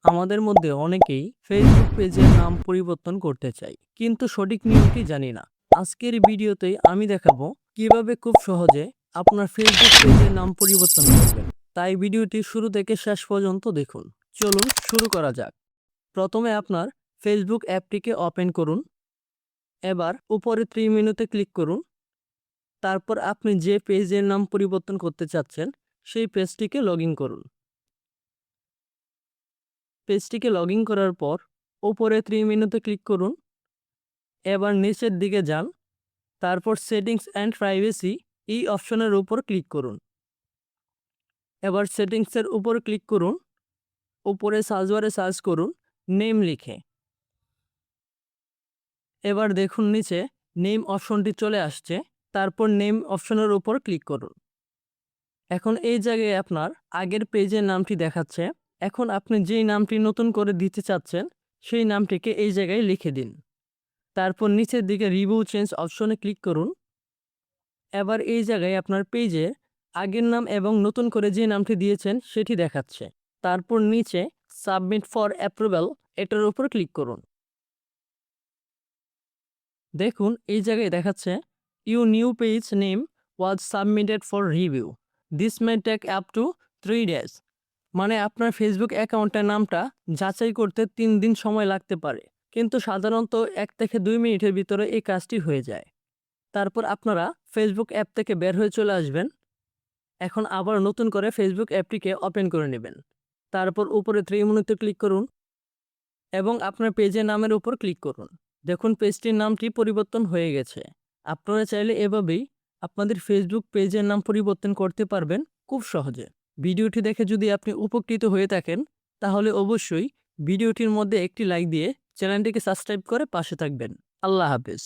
আমাদের মধ্যে অনেকেই ফেসবুক পেজের নাম পরিবর্তন করতে চাই, কিন্তু সঠিক নিয়মটি জানি না। আজকের ভিডিওতে আমি দেখাবো কিভাবে খুব সহজে আপনার ফেসবুক পেজের নাম পরিবর্তন করবেন। তাই ভিডিওটি শুরু থেকে শেষ পর্যন্ত দেখুন। চলুন শুরু করা যাক। প্রথমে আপনার ফেসবুক অ্যাপটিকে ওপেন করুন। এবার উপরে 3 মেনুতে ক্লিক করুন। তারপর আপনি যে পেজের নাম পরিবর্তন করতে চাচ্ছেন সেই পেজটিকে লগইন করুন। পেজটিকে লগইন করার পর উপরে 3 মেনুতে ক্লিক করুন। এবার নিচের দিকে যান। তারপর সেটিংস অ্যান্ড প্রাইভেসি এই অপশনের উপর ক্লিক করুন। এবার সেটিংসের উপর ক্লিক করুন। উপরে সার্চ বারে সার্চ করুন নেম লিখে। এবার দেখুন নিচে নেম অপশনটি চলে আসছে। তারপর নেম অপশনের উপর ক্লিক করুন। এখন এই জায়গায় আপনার আগের পেজের নামটি দেখাচ্ছে। এখন আপনি যেই নামটি নতুন করে দিতে চাচ্ছেন সেই নামটিকে এই জায়গায় লিখে দিন। তারপর নিচের দিকে রিভিউ চেঞ্জ অপশনে ক্লিক করুন। এবার এই জায়গায় আপনার পেজে আগের নাম এবং নতুন করে যে নামটি দিয়েছেন সেটি দেখাচ্ছে। তারপর নিচে সাবমিট ফর অ্যাপ্রুভাল এটার উপর ক্লিক করুন। দেখুন এই জায়গায় দেখাচ্ছে your new page name was submitted for review, this may take up to 3 days. মানে আপনার ফেসবুক অ্যাকাউন্টের নামটা যাচাই করতে 3 দিন সময় লাগতে পারে, কিন্তু সাধারণত 1 থেকে 2 মিনিটের ভিতরে এই কাজটি হয়ে যায়। তারপর আপনারা ফেসবুক অ্যাপ থেকে বের হয়ে চলে আসবেন। এখন আবার নতুন করে ফেসবুক অ্যাপটিকে ওপেন করে নেবেন। তারপর উপরে 3 মেনুতে ক্লিক করুন এবং আপনার পেজের নামের উপর ক্লিক করুন। দেখুন পেজটির নামটি পরিবর্তন হয়ে গেছে। আপনারা চাইলে এভাবেই আপনাদের ফেসবুক পেজের নাম পরিবর্তন করতে পারবেন খুব সহজে। ভিডিওটি দেখে যদি আপনি উপকৃত হয়ে থাকেন তাহলে অবশ্যই ভিডিওটির মধ্যে একটি লাইক দিয়ে চ্যানেলটিকে সাবস্ক্রাইব করে পাশে থাকবেন। আল্লাহ হাফেজ।